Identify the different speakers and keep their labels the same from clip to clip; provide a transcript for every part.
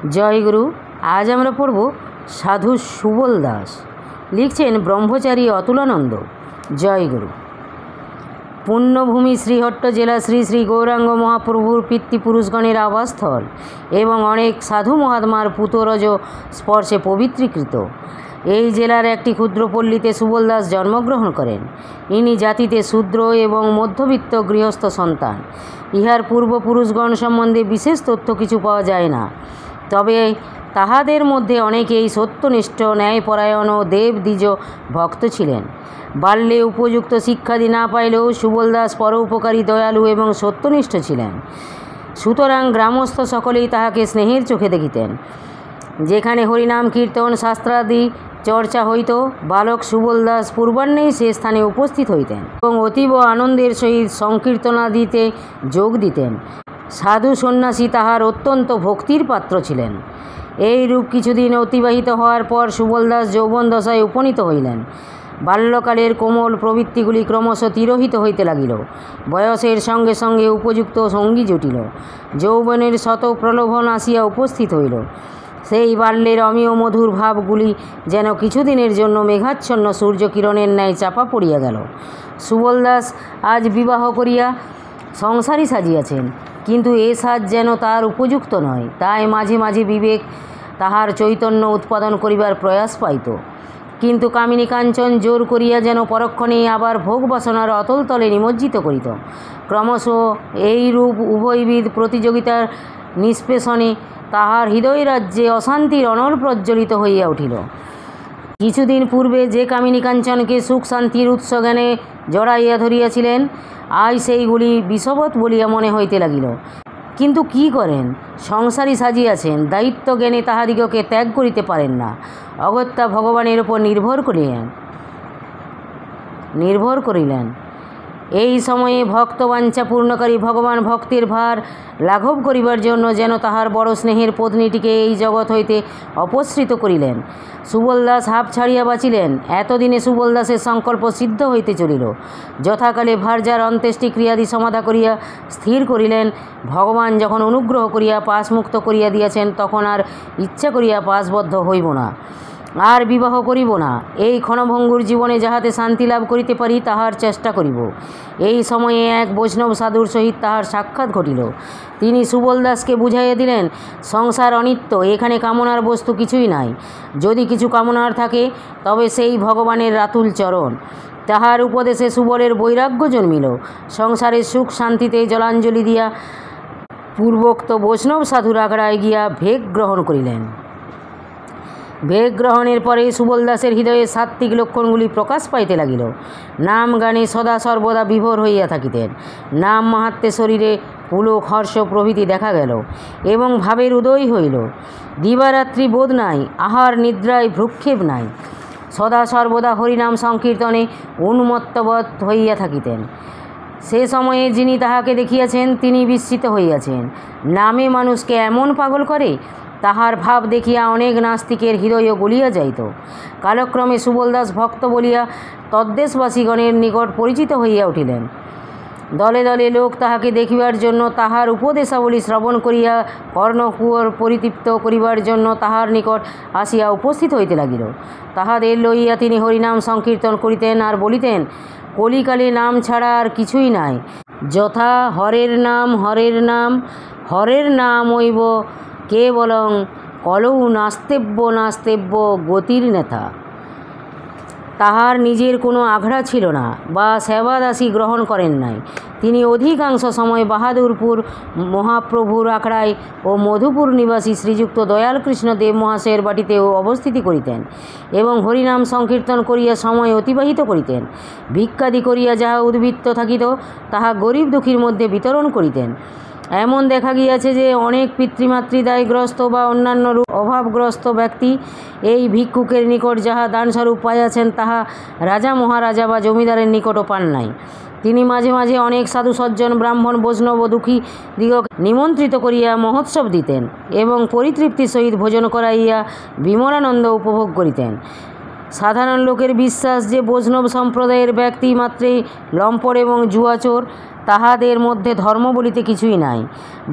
Speaker 1: জয়গুরু। আজ আমরা পড়ব সাধু সুবল দাস। লিখছেন ব্রহ্মচারী অতুলানন্দ। জয়গুরু। পুণ্যভূমি শ্রীহট্ট জেলা শ্রী শ্রী গৌরাঙ্গ মহাপ্রভুর পিতৃপুরুষগণের আবাসস্থল এবং অনেক সাধু মহাত্মার পুতরজ স্পর্শে পবিত্রীকৃত এই জেলার একটি ক্ষুদ্র পল্লীতে সুবল দাস জন্মগ্রহণ করেন। ইনি জাতিতে শূদ্র এবং মধ্যবিত্ত গৃহস্থ সন্তান। ইহার পূর্বপুরুষগণ সম্বন্ধে বিশেষ তথ্য কিছু পাওয়া যায় না, তবে তাহাদের মধ্যে অনেকেই সত্যনিষ্ঠ, ন্যায়পরায়ণ ও দেবদ্বিজ ভক্ত ছিলেন। বাল্যে উপযুক্ত শিক্ষাদি না পাইলেও সুবল দাস পরোপকারী, দয়ালু এবং সত্যনিষ্ঠ ছিলেন। সুতরাং গ্রামস্থ সকলেই তাহাকে স্নেহের চোখে দেখিতেন। যেখানে হরিনাম কীর্তন শাস্ত্রাদি চর্চা হইত, বালক সুবল দাস পূর্বাহ্নেই সে স্থানে উপস্থিত হইতেন এবং অতীব আনন্দের সহিত সংকীর্তনাদিতে যোগ দিতেন। সাধু সন্ন্যাসী তাহার অত্যন্ত ভক্তির পাত্র ছিলেন। এই রূপ কিছুদিন অতিবাহিত হওয়ার পর সুবল দাস যৌবন দশায় উপনীত হইলেন। বাল্যকালের কোমল প্রবৃত্তিগুলি ক্রমশ তিরোহিত হইতে লাগিল। বয়সের সঙ্গে সঙ্গে উপযুক্ত সঙ্গী জুটিল। যৌবনের শত প্রলোভন আসিয়া উপস্থিত হইল। সেই বাল্যের অমীয় মধুর ভাবগুলি যেন কিছুদিনের জন্য মেঘাচ্ছন্ন সূর্যকিরণের ন্যায় চাপা পড়িয়া গেল। সুবল দাস আজ বিবাহ করিয়া সংসারী সাজিয়াছেন, কিন্তু এ সাজ যেন তার উপযুক্ত নয়। তাই মাঝে মাঝে বিবেক তাহার চৈতন্য উৎপাদন করিবার প্রয়াস পাইত, কিন্তু কামিনী কাঞ্চন জোর করিয়া যেন পরক্ষণেই আবার ভোগ বাসনার অতল তলে নিমজ্জিত করিত। ক্রমশ এইরূপ উভয়বিধ প্রতিযোগিতার নিষ্পেষণে তাহার হৃদয় রাজ্যে অশান্তির অনল প্রজ্বলিত হইয়া উঠিল। কিছুদিন পূর্বে যে কামিনী কাঞ্চনকে সুখ শান্তির উৎস জ্ঞানে জড়াইয়া ধরিয়াছিলেন, আজ সেইগুলি বিষবৎ বলিয়া মনে হইতে লাগিল। কিন্তু কি করেন, সংসারী সাজিয়াছেন, দায়িত্ব জ্ঞানে তাহাদিগকে ত্যাগ করিতে পারেন না। অগত্যা ভগবানের উপর নির্ভর করিলেন। এই সময়ে ভক্তবাঞ্ছা পূর্ণকারী ভগবান ভক্তের ভার লাঘব করিবার জন্য যেন তাহার বড় স্নেহের পত্নীটিকে এই জগৎ হইতে অপসৃত করিলেন। সুবল দাস হাঁপ ছাড়িয়া বাঁচিলেন। এতদিনে সুবল দাসের সংকল্প সিদ্ধ হইতে চলিল। যথাকালে ভার্যার অন্ত্যেষ্টি ক্রিয়াদি সমাধা করিয়া স্থির করিলেন, ভগবান যখন অনুগ্রহ করিয়া পাশমুক্ত করিয়া দিয়াছেন, তখন আর ইচ্ছা করিয়া পাশবদ্ধ হইব না, আর বিবাহ করিব না। এই ক্ষণভঙ্গুর জীবনে যাহাতে শান্তি লাভ করিতে পারি, তাহার চেষ্টা করিব। এই সময়ে এক বৈষ্ণব সাধুর সহিত তাহার সাক্ষাৎ ঘটিল। তিনি সুবল দাসকে বুঝাইয়া দিলেন, সংসার অনিত্য, এখানে কামনার বস্তু কিছুই নাই। যদি কিছু কামনার থাকে, তবে সেই ভগবানের রাতুল চরণ। তাহার উপদেশে সুবলের বৈরাগ্য জন্মিল। সংসারের সুখ শান্তিতে জলাঞ্জলি দিয়া পূর্বোক্ত বৈষ্ণব সাধুর আখড়ায় গিয়া ভেগ গ্রহণ করিলেন। ভেগ গ্রহণের পরে সুবল দাসের হৃদয়ে সাত্ত্বিক লক্ষণগুলি প্রকাশ পাইতে লাগিল। নাম গানে সদা সর্বদা বিভোর হইয়া থাকিতেন। নাম মাহাত্ম্যে শরীরে পুলক, হর্ষ প্রভৃতি দেখা গেল এবং ভাবের উদয় হইল। দিবারাত্রি বোধ নাই, আহার নিদ্রায় ভ্রুক্ষেপ নাই। সদা সর্বদা হরিনাম সংকীর্তনে উন্মত্তবৎ হইয়া থাকিতেন। সে সময়ে যিনি তাহাকে দেখিয়াছেন, তিনি বিস্মিত হইয়াছেন। নামে মানুষকে এমন পাগল করে, তাহার ভাব দেখিয়া অনেক নাস্তিকের হৃদয় গলিয়া যাইত। কালক্রমে সুবল দাস ভক্ত বলিয়া তদ্দেশবাসীগণের নিকট পরিচিত হইয়া উঠিলেন। দলে দলে লোক তাহাকে দেখিবার জন্য, তাহার উপদেশাবলী শ্রবণ করিয়া কর্ণকুহর পরিতৃপ্ত করিবার জন্য তাহার নিকট আসিয়া উপস্থিত হইতে লাগিল। তাহাদের লইয়া তিনি হরিনাম সংকীর্তন করিতেন আর বলিতেন, কলিকালে নাম ছাড়া আর কিছুই নাই। যথা হরের নাম, হরের নাম, হরের নামৈব কেবলং কলৌ নাস্তেব্য গতির নেথা। তাহার নিজের কোনো আখড়া ছিল না বা সেবাদাসী গ্রহণ করেন নাই। তিনি অধিকাংশ সময় বাহাদুরপুর মহাপ্রভুর আখড়ায় ও মধুপুর নিবাসী শ্রীযুক্ত দয়ালকৃষ্ণ দেব মহাশয়ের বাটিতেও অবস্থিতি করিতেন এবং হরিনাম সংকীর্তন করিয়া সময় অতিবাহিত করিতেন। ভিক্ষাদি করিয়া যাহা উদ্বৃত্ত থাকিত, তাহা গরিব দুঃখীর মধ্যে বিতরণ করিতেন। এমন দেখা গিয়াছে যে অনেক পিতৃমাতৃদায়গ্রস্ত বা অন্যান্য অভাবগ্রস্ত ব্যক্তি এই ভিক্ষুকের নিকট যাহা দানস্বরূপ পাইয়াছেন, তাহা রাজা মহারাজা বা জমিদারের নিকটও পান নাই। তিনি মাঝে মাঝে অনেক সাধু সজ্জন, ব্রাহ্মণ, বৈষ্ণব ও দুঃখী দিগকে নিমন্ত্রিত করিয়া মহোৎসব দিতেন এবং পরিতৃপ্তির সহিত ভোজন করাইয়া বিমলানন্দ উপভোগ করিতেন। সাধারণ লোকের বিশ্বাস যে বৈষ্ণব সম্প্রদায়ের ব্যক্তি মাত্রই লম্পট এবং জুয়াচোর, তাহাদের মধ্যে ধর্ম বলিতে কিছুই নাই।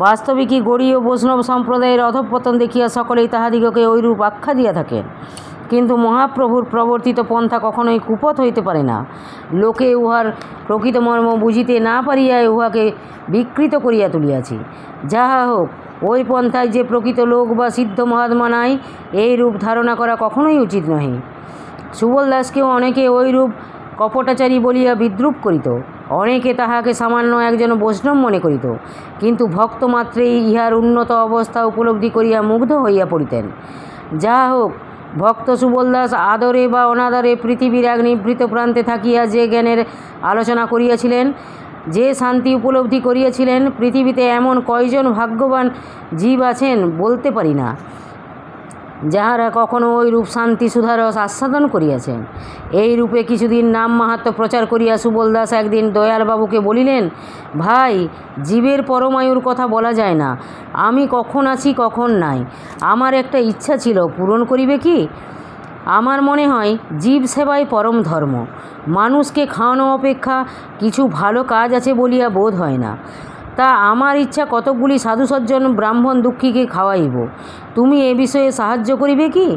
Speaker 1: বাস্তবিকই গৌড়ীয় বৈষ্ণব সম্প্রদায়ের অধঃপতন দেখিয়া সকলেই তাহাদিগকে ঐরূপ আখ্যা দিয়া থাকেন। কিন্তু মহাপ্রভুর প্রবর্তিত পন্থা কখনোই কুপথ হইতে পারে না। লোকে উহার প্রকৃত মর্ম বুঝিতে না পারিয়াই উহাকে বিকৃত করিয়া তুলিয়াছে। যাহা হোক, ওই পন্থায় যে প্রকৃত লোক বা সিদ্ধ মহাত্মা নাই, এই রূপ ধারণা করা কখনোই উচিত নহে। সুবল দাসকেও অনেকে ঐরূপ কপটাচারী বলিয়া বিদ্রূপ করিত। অনেকে তাহাকে সামান্য একজন বৈষ্ণব মনে করিত, কিন্তু ভক্ত মাত্রেই ইহার উন্নত অবস্থা উপলব্ধি করিয়া মুগ্ধ হইয়া পড়িতেন। যাহা হোক, ভক্ত সুবল দাস আদরে বা অনাদরে পৃথিবীর এক নিভৃত প্রান্তে থাকিয়া যে জ্ঞানের আলোচনা করিয়াছিলেন, যে শান্তি উপলব্ধি করিয়াছিলেন, পৃথিবীতে এমন কয়জন ভাগ্যবান জীব আছেন বলতে পারি না, যাহারা কখনো ওই রূপ শান্তি সুধারস আস্বাদন করিয়াছেন। এই রূপে কিছুদিন নাম মাহাত্ম্য প্রচার করিয়া সুবল দাস একদিন দয়ালবাবুকে বলিলেন, ভাই, জীবের পরমায়ুর কথা বলা যায় না। আমি কখন আছি কখন নাই, আমার একটা ইচ্ছা ছিল, পূরণ করিবে কি? আমার মনে হয় জীব সেবাই পরম ধর্ম। মানুষকে খাওয়ানো অপেক্ষা কিছু ভালো কাজ আছে বলিয়া বোধ হয় না। তা আমার ইচ্ছা কতকগুলি সাধুসজ্জন ব্রাহ্মণ দুঃখীকে খাওয়াইব। তুমি এ বিষয়ে সাহায্য করিবে কি?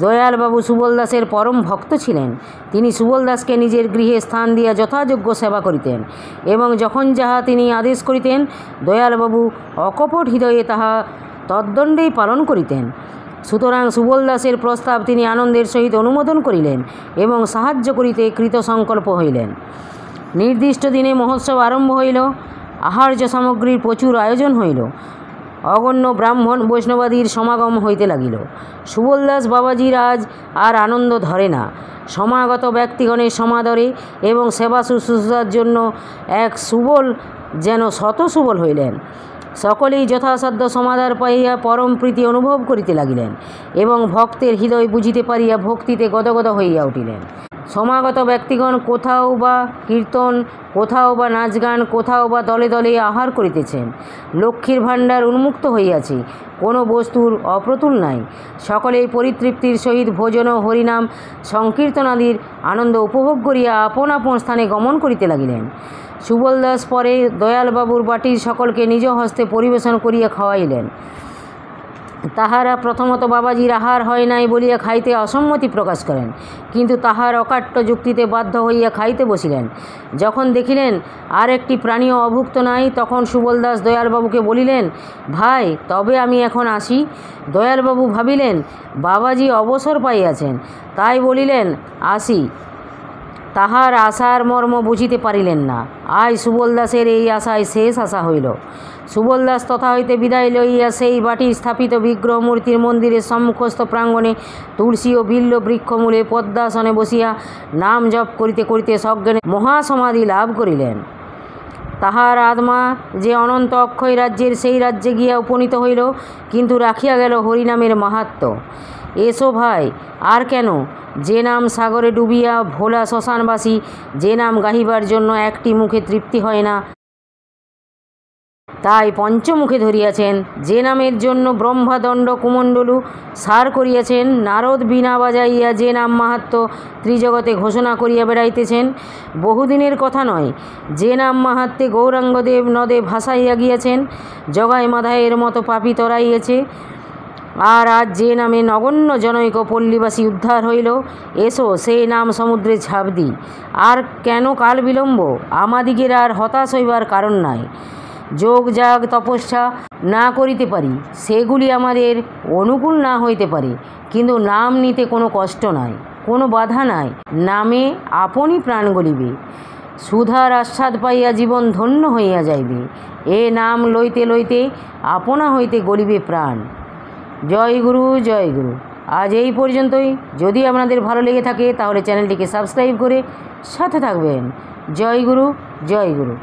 Speaker 1: দয়ালবাবু সুবল দাসের পরম ভক্ত ছিলেন। তিনি সুবল দাসকে নিজের গৃহে স্থান দিয়া যথাযোগ্য সেবা করিতেন এবং যখন যাহা তিনি আদেশ করিতেন, দয়ালবাবু অকপট হৃদয়ে তাহা তদ্দণ্ডেই পালন করিতেন। সুতরাং সুবল দাসের প্রস্তাব তিনি আনন্দের সহিত অনুমোদন করিলেন এবং সাহায্য করিতে কৃতসংকল্প হইলেন। নির্দিষ্ট দিনে মহোৎসব আরম্ভ হইল। আহার্য সামগ্রীর প্রচুর আয়োজন হইল। অগণ্য ব্রাহ্মণ বৈষ্ণবাদীর সমাগম হইতে লাগিল। সুবল দাস বাবাজির আজ আর আনন্দ ধরে না। সমাগত ব্যক্তিগণের সমাদরে এবং সেবা শুশ্রূষার জন্য এক সুবল যেন শত সুবল হইলেন। সকলেই যথাসাধ্য সমাদর পাইয়া পরম প্রীতি অনুভব করিতে লাগিলেন এবং ভক্তের হৃদয় বুঝিতে পারিয়া ভক্তিতে গদগদ হইয়া উঠিলেন। সমাগত ব্যক্তিগণ কোথাও বা কীর্তন, কোথাও বা নাচ গান, কোথাও বা দলে দলে আহার করিতেছেন। লক্ষ্মীর ভাণ্ডার উন্মুক্ত হইয়াছে, কোনো বস্তুর অপ্রতুল নাই। সকলেই পরিতৃপ্তির সহিত ভোজন ও হরিনাম সংকীর্তনাদির আনন্দ উপভোগ করিয়া আপন আপন স্থানে গমন করিতে লাগিলেন। সুবল দাস পরে দয়ালবাবুর বাটির সকলকে নিজ হস্তে পরিবেশন করিয়া খাওয়াইলেন। তাহারা প্রথমত বাবাজির আহার হয় নাই বলিয়া খাইতে অসম্মতি প্রকাশ করেন, কিন্তু তাহার অকাট্য যুক্তিতে বাধ্য হইয়া খাইতে বসিলেন। যখন দেখিলেন আর একটি প্রাণীও অভুক্ত নাই, তখন সুবল দাস দয়ালবাবুকে বলিলেন, ভাই, তবে আমি এখন আসি। দয়ালবাবু ভাবিলেন বাবাজি অবসর পাইয়াছেন, তাই বলিলেন, আসি। তাহার আশার মর্ম বুঝিতে পারিলেন না। আজ সুবল দাসের এই আশায় শেষ আশা হইল। সুবল দাস তথা হইতে বিদায় লইয়া সেই বাটির স্থাপিত বিগ্রহ মূর্তির মন্দিরের সম্মুখস্থ প্রাঙ্গণে তুলসী ও বিল্ল বৃক্ষমূলে পদ্মাসনে বসিয়া নাম জপ করিতে করিতে সজ্ঞানে মহাসমাধি লাভ করিলেন। তাহার আত্মা যে অনন্ত অক্ষয় রাজ্যের সেই রাজ্যে গিয়া উপনীত হইল, কিন্তু রাখিয়া গেল হরিনামের মাহাত্ম্য। এসো ভাই, আর কেন? যে নাম সাগরে ডুবিয়া ভোলা শ্মশানবাসী, যে নাম গাহিবার জন্য একটি মুখে তৃপ্তি হয় না, তাই পঞ্চমুখে ধরিয়াছেন। যে নামের জন্য ব্রহ্মা দণ্ড কুমণ্ডলু সার করিয়াছেন, নারদ বীণা বাজাইয়া যে নাম মাহাত্ম্য ত্রিজগতে ঘোষণা করিয়া বেড়াইতেছেন, বহুদিনের কথা নয়। যে নাম মাহাত্ম্যে গৌরাঙ্গদেব নদে ভাসাইয়া গিয়াছেন, জগাই মাধায়ের মতো পাপী তরাইয়াছে। আর আজ যে নামে নগণ্য জনৈক পল্লীবাসী উদ্ধার হইল, এসো সেই নাম সমুদ্রে ঝাঁপ দিই। আর কেন কাল বিলম্ব? আমাদিগের আর হতাশ হইবার কারণ নাই। যোগ যাগ তপস্যা না করিতে পারি, সেগুলি আমাদের অনুকূল না হইতে পারে, কিন্তু নাম নিতে কোনো কষ্ট নাই, কোনো বাধা নাই। নামে আপনি প্রাণ গলিবে, সুধার আস্বাদ পাইয়া জীবন ধন্য হইয়া যাইবে। এ নাম লইতে লইতে আপনা হইতে গলিবে প্রাণ। জয় গুরু, জয় গুরু। আজ এই পর্যন্তই। যদি আপনাদের ভালো লেগে থাকে তাহলে চ্যানেলটিকে সাবস্ক্রাইব করে সাথে থাকবেন। জয় গুরু, জয় গুরু।